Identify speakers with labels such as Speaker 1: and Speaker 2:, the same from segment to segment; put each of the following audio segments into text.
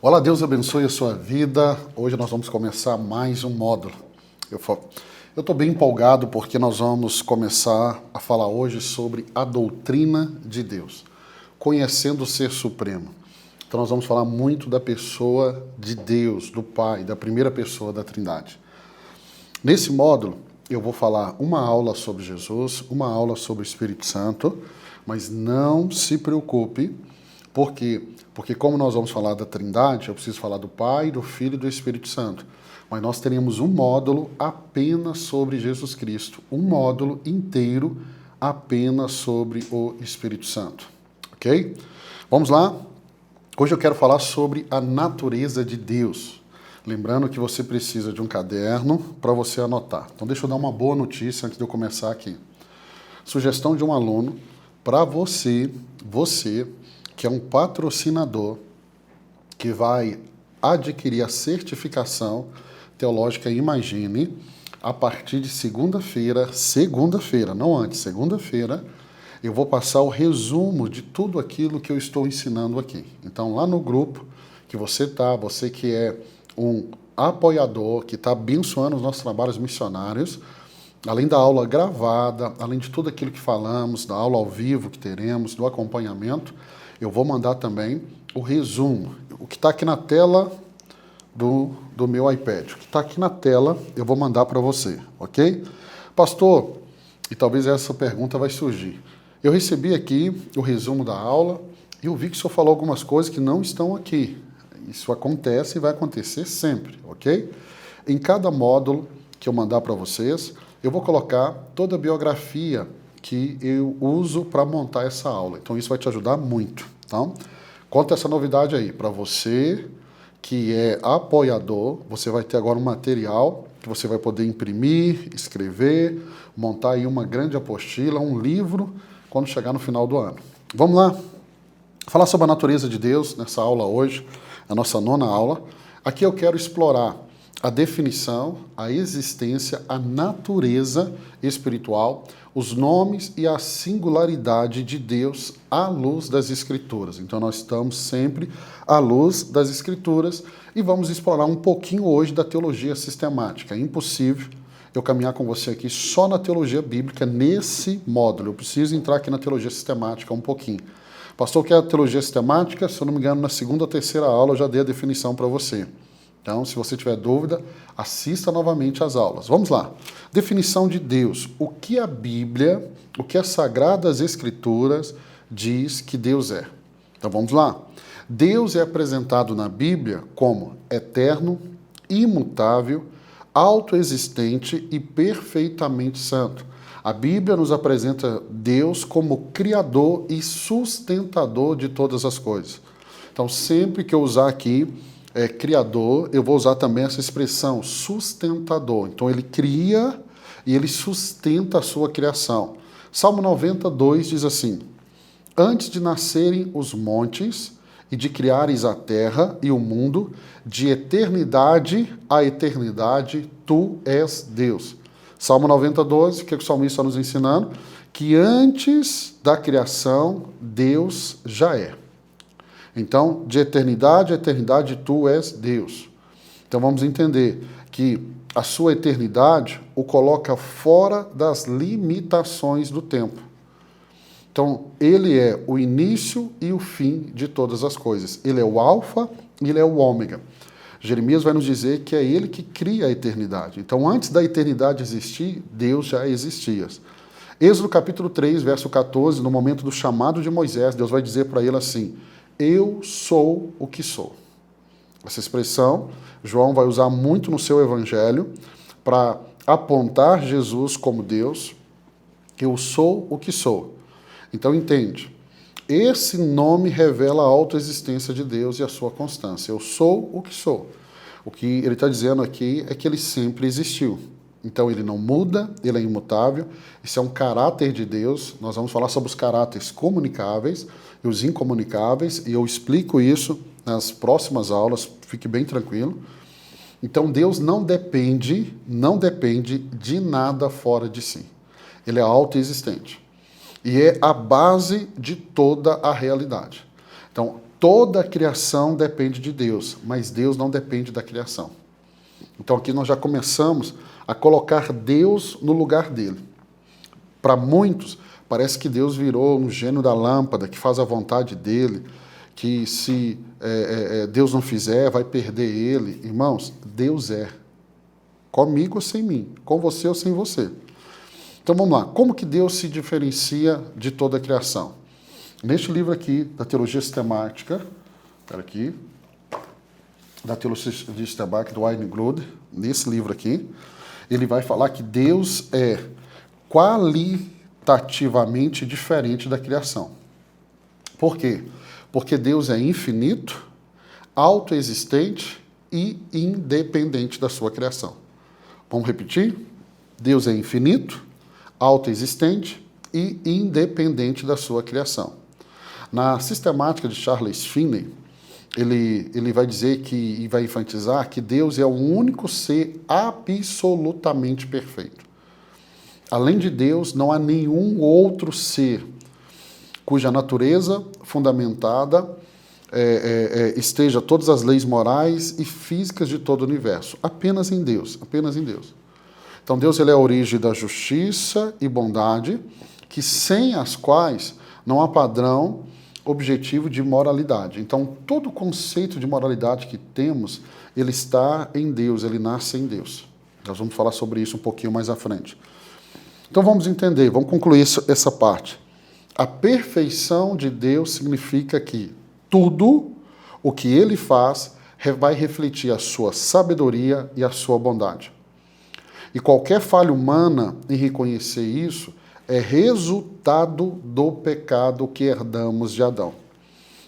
Speaker 1: Olá, Deus abençoe a sua vida. Hoje nós vamos começar mais um módulo. Eu estou bem empolgado porque nós vamos começar a falar hoje sobre a doutrina de Deus, conhecendo o Ser Supremo. Então nós vamos falar muito da pessoa de Deus, do Pai, da primeira pessoa da Trindade. Nesse módulo eu vou falar uma aula sobre Jesus, uma aula sobre o Espírito Santo, mas não se preocupe. Por quê? Porque como nós vamos falar da Trindade, eu preciso falar do Pai, do Filho e do Espírito Santo. Mas nós teremos um módulo apenas sobre Jesus Cristo, um módulo inteiro apenas sobre o Espírito Santo. Ok? Vamos lá? Hoje eu quero falar sobre a natureza de Deus. Lembrando que você precisa de um caderno para você anotar. Então deixa eu dar uma boa notícia antes de eu começar aqui. Sugestão de um aluno para você que é um patrocinador que vai adquirir a certificação teológica Imagine a partir de segunda-feira, não antes, segunda-feira, eu vou passar o resumo de tudo aquilo que eu estou ensinando aqui. Então, lá no grupo que você que é um apoiador, que está abençoando os nossos trabalhos missionários, além da aula gravada, além de tudo aquilo que falamos, da aula ao vivo que teremos, do acompanhamento, eu vou mandar também o resumo. O que está aqui na tela do meu iPad. O que está aqui na tela, eu vou mandar para você, ok? Pastor, e talvez essa pergunta vai surgir. Eu recebi aqui o resumo da aula e eu vi que o senhor falou algumas coisas que não estão aqui. Isso acontece e vai acontecer sempre, ok? Em cada módulo que eu mandar para vocês, eu vou colocar toda a biografia que eu uso para montar essa aula. Então isso vai te ajudar muito. Então, conta essa novidade aí. Para você que é apoiador, você vai ter agora um material que você vai poder imprimir, escrever, montar aí uma grande apostila, um livro, quando chegar no final do ano. Vamos lá? Falar sobre a natureza de Deus nessa aula hoje, a nossa 9ª aula. Aqui eu quero explorar a definição, a existência, a natureza espiritual, os nomes e a singularidade de Deus à luz das Escrituras. Então nós estamos sempre à luz das Escrituras e vamos explorar um pouquinho hoje da teologia sistemática. É impossível eu caminhar com você aqui só na teologia bíblica nesse módulo. Eu preciso entrar aqui na teologia sistemática um pouquinho. Pastor, o que é a teologia sistemática? Se eu não me engano, na 2ª ou 3ª aula eu já dei a definição para você. Então, se você tiver dúvida, assista novamente às aulas. Vamos lá. Definição de Deus. O que a Bíblia, o que as Sagradas Escrituras diz que Deus é? Então, vamos lá. Deus é apresentado na Bíblia como eterno, imutável, autoexistente e perfeitamente santo. A Bíblia nos apresenta Deus como criador e sustentador de todas as coisas. Então, sempre que eu usar aqui criador, eu vou usar também essa expressão, sustentador. Então ele cria e ele sustenta a sua criação. Salmo 92 diz assim: antes de nascerem os montes e de criares a terra e o mundo, de eternidade a eternidade, tu és Deus. Salmo 92, o que o salmista está nos ensinando? Que antes da criação, Deus já é. Então, de eternidade a eternidade, tu és Deus. Então vamos entender que a sua eternidade o coloca fora das limitações do tempo. Então, ele é o início e o fim de todas as coisas. Ele é o alfa e ele é o ômega. Jeremias vai nos dizer que é ele que cria a eternidade. Então, antes da eternidade existir, Deus já existia. Êxodo capítulo 3, verso 14, no momento do chamado de Moisés, Deus vai dizer para ele assim: eu sou o que sou. Essa expressão, João vai usar muito no seu evangelho para apontar Jesus como Deus. Eu sou o que sou. Então entende, esse nome revela a autoexistência de Deus e a sua constância. Eu sou o que sou. O que ele está dizendo aqui é que ele sempre existiu. Então ele não muda, ele é imutável. Isso é um caráter de Deus. Nós vamos falar sobre os caráteres comunicáveis e os incomunicáveis, e eu explico isso nas próximas aulas, fique bem tranquilo. Então Deus não depende de nada fora de si. Ele é autoexistente. E é a base de toda a realidade. Então, toda a criação depende de Deus, mas Deus não depende da criação. Então aqui nós já começamos a colocar Deus no lugar dele. Para muitos, parece que Deus virou um gênio da lâmpada, que faz a vontade dele, que se Deus não fizer, vai perder ele. Irmãos, Deus é. Comigo ou sem mim, com você ou sem você. Então vamos lá, como que Deus se diferencia de toda a criação? Neste livro aqui, da Teologia Sistemática, da Teologia Sistemática do Wayne Grudem, nesse livro aqui, ele vai falar que Deus é qualitativamente diferente da criação. Por quê? Porque Deus é infinito, autoexistente e independente da sua criação. Vamos repetir? Deus é infinito, autoexistente e independente da sua criação. Na sistemática de Charles Finney, ele vai dizer e vai enfatizar que Deus é o único ser absolutamente perfeito. Além de Deus, não há nenhum outro ser cuja natureza fundamentada esteja todas as leis morais e físicas de todo o universo. Apenas em Deus, apenas em Deus. Então Deus ele é a origem da justiça e bondade, que sem as quais não há padrão objetivo de moralidade. Então todo o conceito de moralidade que temos, ele está em Deus, ele nasce em Deus. Nós vamos falar sobre isso um pouquinho mais à frente. Então vamos entender, vamos concluir essa parte. A perfeição de Deus significa que tudo o que ele faz vai refletir a sua sabedoria e a sua bondade. E qualquer falha humana em reconhecer isso é resultado do pecado que herdamos de Adão.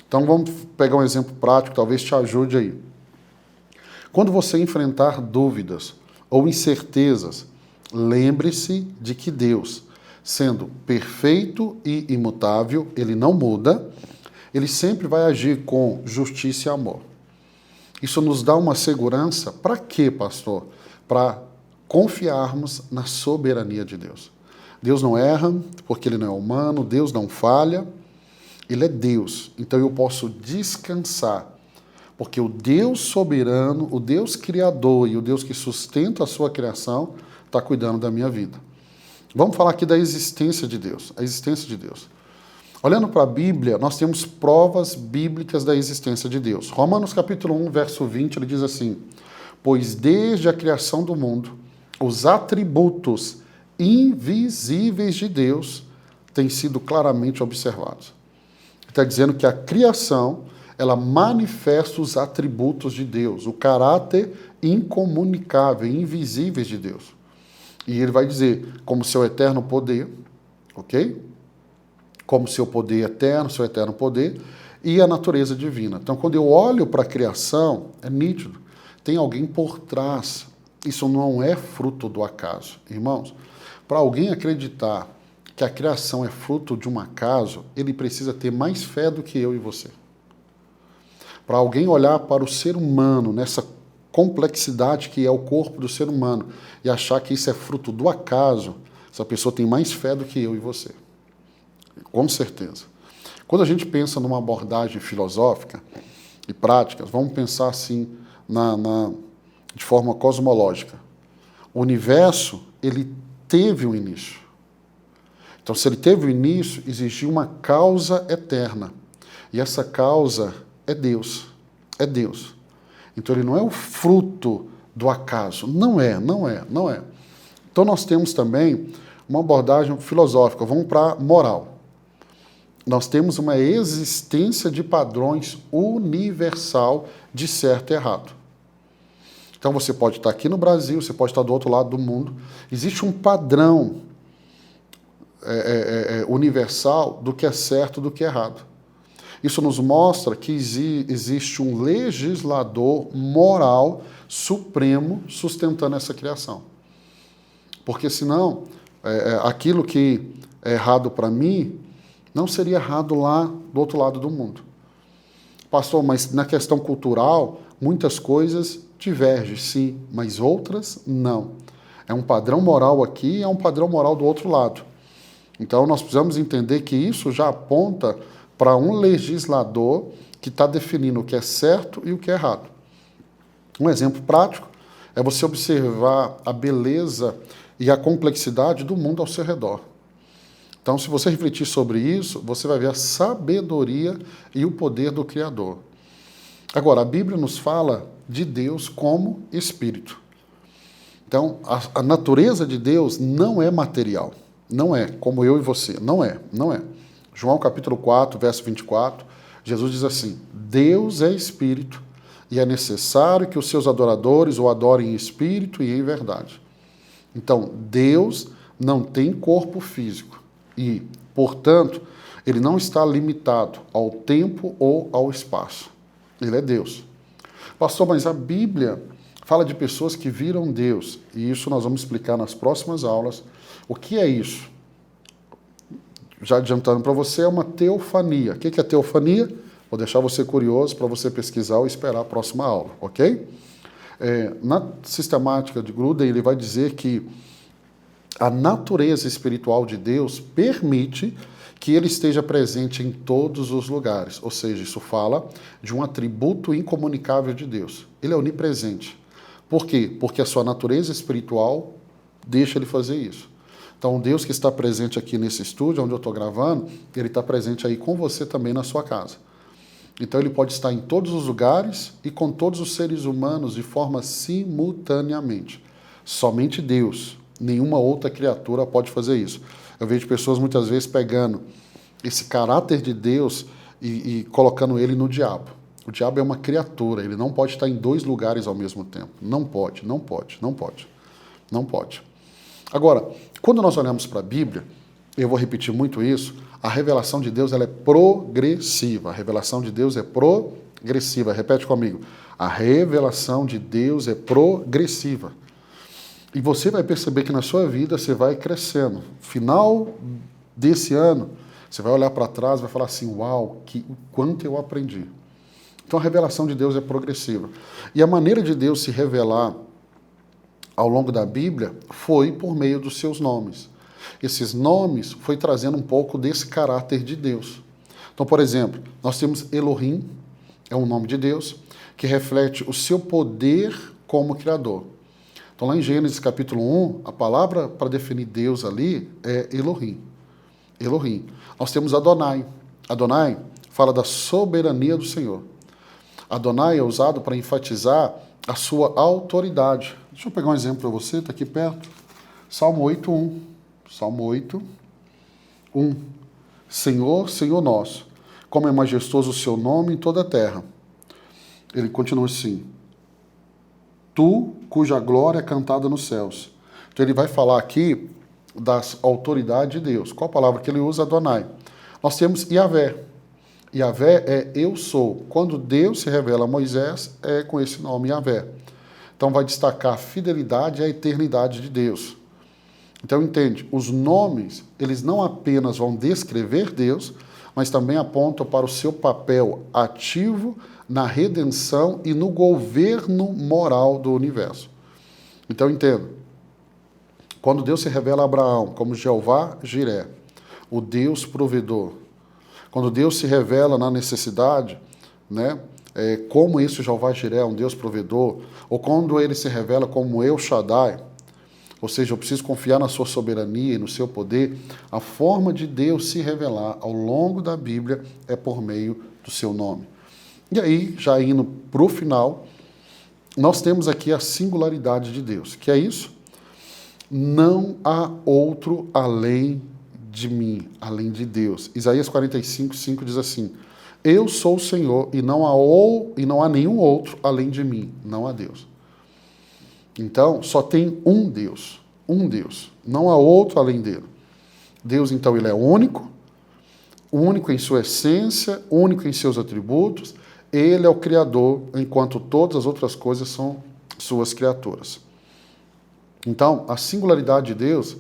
Speaker 1: Então vamos pegar um exemplo prático, talvez te ajude aí. Quando você enfrentar dúvidas ou incertezas, lembre-se de que Deus, sendo perfeito e imutável, ele não muda, ele sempre vai agir com justiça e amor. Isso nos dá uma segurança, para quê, pastor? Para confiarmos na soberania de Deus. Deus não erra, porque ele não é humano, Deus não falha, ele é Deus. Então eu posso descansar, porque o Deus soberano, o Deus criador e o Deus que sustenta a sua criação está cuidando da minha vida. Vamos falar aqui da existência de Deus, a existência de Deus. Olhando para a Bíblia, nós temos provas bíblicas da existência de Deus. Romanos capítulo 1, verso 20, ele diz assim: pois desde a criação do mundo, os atributos invisíveis de Deus têm sido claramente observados. Está dizendo que a criação, ela manifesta os atributos de Deus, o caráter incomunicável, invisíveis de Deus. E ele vai dizer, como seu eterno poder, ok? Como seu poder eterno, seu eterno poder, e a natureza divina. Então, quando eu olho para a criação, é nítido, tem alguém por trás. Isso não é fruto do acaso. Irmãos, para alguém acreditar que a criação é fruto de um acaso, ele precisa ter mais fé do que eu e você. Para alguém olhar para o ser humano nessa complexidade que é o corpo do ser humano e achar que isso é fruto do acaso, essa pessoa tem mais fé do que eu e você. Com certeza. Quando a gente pensa numa abordagem filosófica e prática, vamos pensar assim de forma cosmológica. O universo, ele teve um início. Então, se ele teve um início, existiu uma causa eterna. E essa causa é Deus. É Deus. Então, ele não é o fruto do acaso. Não é. Então, nós temos também uma abordagem filosófica. Vamos para a moral. Nós temos uma existência de padrões universal de certo e errado. Então você pode estar aqui no Brasil, você pode estar do outro lado do mundo. Existe um padrão universal do que é certo e do que é errado. Isso nos mostra que existe um legislador moral supremo sustentando essa criação. Porque senão, aquilo que é errado para mim, não seria errado lá do outro lado do mundo. Pastor, mas na questão cultural, muitas coisas divergem, sim, mas outras não. É um padrão moral aqui, é um padrão moral do outro lado. Então nós precisamos entender que isso já aponta para um legislador que está definindo o que é certo e o que é errado. Um exemplo prático é você observar a beleza e a complexidade do mundo ao seu redor. Então, se você refletir sobre isso, você vai ver a sabedoria e o poder do Criador. Agora, a Bíblia nos fala de Deus como Espírito. Então, a natureza de Deus não é material. Não é, como eu e você. Não é. João capítulo 4, verso 24, Jesus diz assim: Deus é Espírito e é necessário que os seus adoradores o adorem em espírito e em verdade. Então, Deus não tem corpo físico e, portanto, ele não está limitado ao tempo ou ao espaço. Ele é Deus. Pastor, mas a Bíblia fala de pessoas que viram Deus, e isso nós vamos explicar nas próximas aulas. O que é isso? Já adiantando para você, é uma teofania. O que é teofania? Vou deixar você curioso para você pesquisar ou esperar a próxima aula, ok? Na sistemática de Gruden, ele vai dizer que a natureza espiritual de Deus permite que ele esteja presente em todos os lugares. Ou seja, isso fala de um atributo incomunicável de Deus. Ele é onipresente. Por quê? Porque a sua natureza espiritual deixa ele fazer isso. Então, o Deus que está presente aqui nesse estúdio, onde eu estou gravando, ele está presente aí com você também na sua casa. Então, ele pode estar em todos os lugares e com todos os seres humanos de forma simultaneamente. Somente Deus, nenhuma outra criatura pode fazer isso. Eu vejo pessoas muitas vezes pegando esse caráter de Deus e colocando ele no diabo. O diabo é uma criatura, ele não pode estar em dois lugares ao mesmo tempo. Não pode. Agora, quando nós olhamos para a Bíblia, eu vou repetir muito isso, a revelação de Deus ela é progressiva. A revelação de Deus é progressiva. Repete comigo. A revelação de Deus é progressiva. E você vai perceber que na sua vida você vai crescendo. Final desse ano, você vai olhar para trás e vai falar assim, uau, o quanto eu aprendi. Então a revelação de Deus é progressiva. E a maneira de Deus se revelar ao longo da Bíblia foi por meio dos seus nomes. Esses nomes foi trazendo um pouco desse caráter de Deus. Então, por exemplo, nós temos Elohim, é um nome de Deus, que reflete o seu poder como Criador. Então, lá em Gênesis capítulo 1, a palavra para definir Deus ali é Elohim. Elohim. Nós temos Adonai. Adonai fala da soberania do Senhor. Adonai é usado para enfatizar a sua autoridade. Deixa eu pegar um exemplo para você, está aqui perto. Salmo 8:1. Salmo 8:1. Senhor, Senhor nosso, como é majestoso o seu nome em toda a terra. Ele continua assim. Tu, cuja glória é cantada nos céus. Então ele vai falar aqui da autoridade de Deus. Qual a palavra que ele usa? Adonai. Nós temos Yahvé. Yahvé é eu sou. Quando Deus se revela a Moisés, é com esse nome Yahvé. Então vai destacar a fidelidade e a eternidade de Deus. Então entende, os nomes, eles não apenas vão descrever Deus, mas também apontam para o seu papel ativo na redenção e no governo moral do universo. Então entenda, quando Deus se revela a Abraão como Jeová Jiré, o Deus provedor, quando Deus se revela na necessidade, né, como esse Jeová Jiré é um Deus provedor, ou quando ele se revela como El Shaddai, ou seja, eu preciso confiar na sua soberania e no seu poder, a forma de Deus se revelar ao longo da Bíblia é por meio do seu nome. E aí, já indo para o final, nós temos aqui a singularidade de Deus. Que é isso? Não há outro além de mim, além de Deus. Isaías 45:5 diz assim, eu sou o Senhor e não há nenhum outro além de mim, não há Deus. Então, só tem um Deus, não há outro além dele. Deus, então, ele é único em sua essência, único em seus atributos, ele é o Criador, enquanto todas as outras coisas são suas criaturas. Então, a singularidade de Deus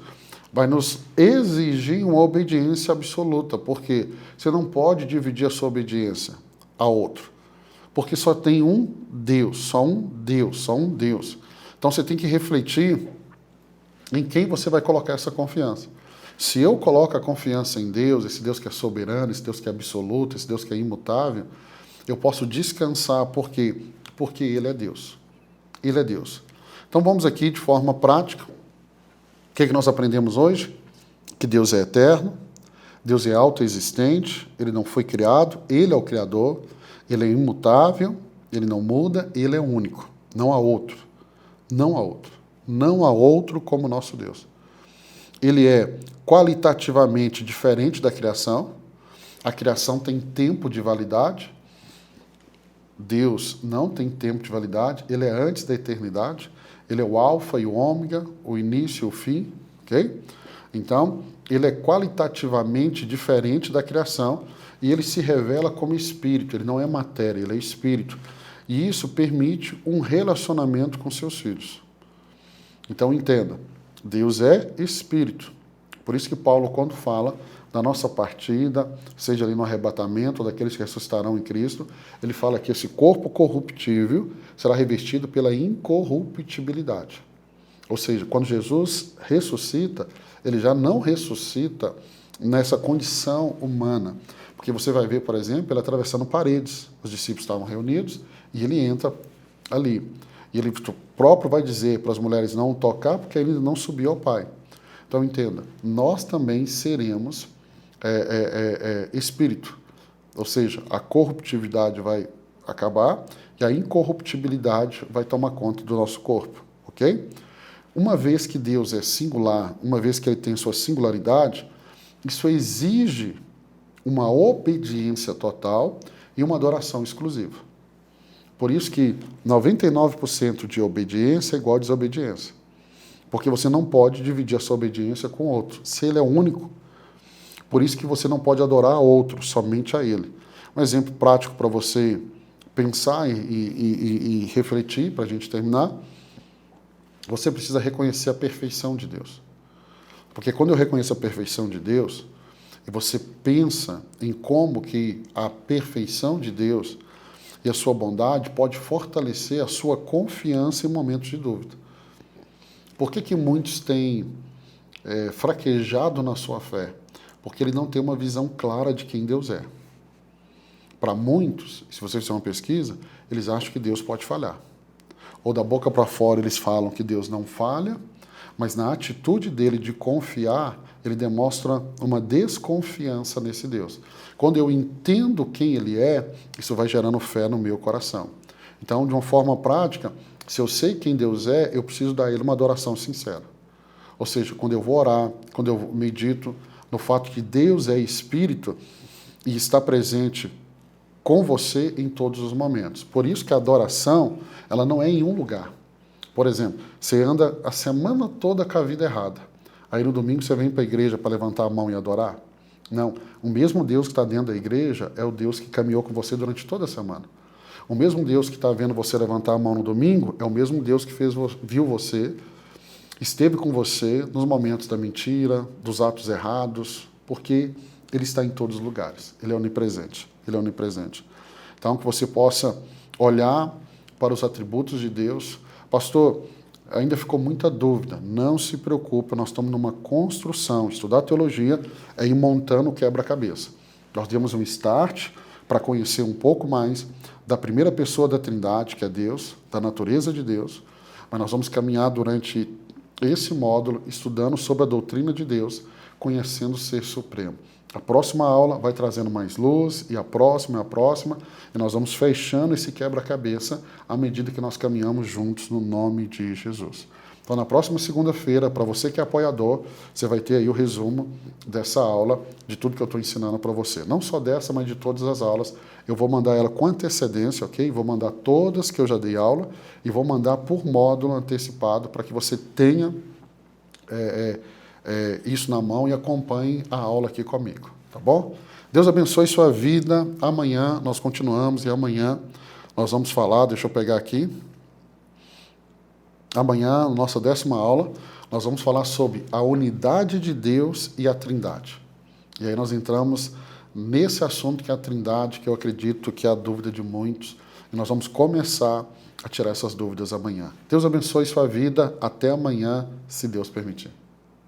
Speaker 1: vai nos exigir uma obediência absoluta, porque você não pode dividir a sua obediência a outro, porque só tem um Deus, só um Deus. Então você tem que refletir em quem você vai colocar essa confiança. Se eu coloco a confiança em Deus, esse Deus que é soberano, esse Deus que é absoluto, esse Deus que é imutável, eu posso descansar, por quê? Porque Ele é Deus. Ele é Deus. Então vamos aqui de forma prática. O que nós aprendemos hoje? Que Deus é eterno, Deus é autoexistente, Ele não foi criado, Ele é o Criador, Ele é imutável, Ele não muda, Ele é único. Não há outro. Não há outro. Não há outro como nosso Deus. Ele é qualitativamente diferente da criação. A criação tem tempo de validade. Deus não tem tempo de validade. Ele é antes da eternidade. Ele é o alfa e o ômega, o início e o fim. Ok? Então, ele é qualitativamente diferente da criação e ele se revela como espírito. Ele não é matéria, ele é espírito. E isso permite um relacionamento com seus filhos. Então, entenda. Deus é espírito. Por isso que Paulo, quando fala da nossa partida, seja ali no arrebatamento, ou daqueles que ressuscitarão em Cristo, ele fala que esse corpo corruptível será revestido pela incorruptibilidade. Ou seja, quando Jesus ressuscita, ele já não ressuscita nessa condição humana. Porque você vai ver, por exemplo, ele atravessando paredes. Os discípulos estavam reunidos e ele entra ali. E ele próprio vai dizer para as mulheres não tocar, porque ele não subiu ao Pai. Então, entenda, nós também seremos espírito. Ou seja, a corruptibilidade vai acabar e a incorruptibilidade vai tomar conta do nosso corpo, ok? Uma vez que Deus é singular, uma vez que Ele tem sua singularidade, isso exige uma obediência total e uma adoração exclusiva. Por isso que 99% de obediência é igual a desobediência. Porque você não pode dividir a sua obediência com outro, se Ele é único. Por isso que você não pode adorar outro, somente a Ele. Um exemplo prático para você pensar e refletir, para a gente terminar, você precisa reconhecer a perfeição de Deus. Porque quando eu reconheço a perfeição de Deus, e você pensa em como que a perfeição de Deus e a sua bondade pode fortalecer a sua confiança em momentos de dúvida. Por que muitos têm fraquejado na sua fé? Porque ele não tem uma visão clara de quem Deus é. Para muitos, se você fizer uma pesquisa, eles acham que Deus pode falhar. Ou da boca para fora eles falam que Deus não falha, mas na atitude dele de confiar, ele demonstra uma desconfiança nesse Deus. Quando eu entendo quem Ele é, isso vai gerando fé no meu coração. Então, de uma forma prática, se eu sei quem Deus é, eu preciso dar a Ele uma adoração sincera. Ou seja, quando eu vou orar, quando eu medito no fato que Deus é Espírito e está presente com você em todos os momentos. Por isso que a adoração, ela não é em um lugar. Por exemplo, você anda a semana toda com a vida errada. Aí no domingo você vem para a igreja para levantar a mão e adorar? Não. O mesmo Deus que está dentro da igreja é o Deus que caminhou com você durante toda a semana. O mesmo Deus que está vendo você levantar a mão no domingo é o mesmo Deus que viu você, esteve com você nos momentos da mentira, dos atos errados, porque Ele está em todos os lugares. Ele é onipresente. Ele é onipresente. Então, que você possa olhar para os atributos de Deus. Pastor, ainda ficou muita dúvida. Não se preocupe, nós estamos numa construção. Estudar teologia é ir montando o quebra-cabeça. Nós demos um start para conhecer um pouco mais da primeira pessoa da Trindade, que é Deus, da natureza de Deus. Mas nós vamos caminhar durante esse módulo estudando sobre a doutrina de Deus, conhecendo o Ser Supremo. A próxima aula vai trazendo mais luz, e a próxima, e nós vamos fechando esse quebra-cabeça à medida que nós caminhamos juntos no nome de Jesus. Então, na próxima segunda-feira, para você que é apoiador, você vai ter aí o resumo dessa aula, de tudo que eu estou ensinando para você. Não só dessa, mas de todas as aulas. Eu vou mandar ela com antecedência, ok? Vou mandar todas que eu já dei aula e vou mandar por módulo antecipado para que você tenha isso na mão e acompanhe a aula aqui comigo, tá bom? Deus abençoe sua vida. Amanhã nós continuamos e amanhã nós vamos falar, deixa eu pegar aqui. Amanhã, nossa 10ª aula, nós vamos falar sobre a unidade de Deus e a Trindade. E aí nós entramos nesse assunto que é a Trindade, que eu acredito que é a dúvida de muitos, e nós vamos começar a tirar essas dúvidas amanhã. Deus abençoe sua vida. Até amanhã, se Deus permitir.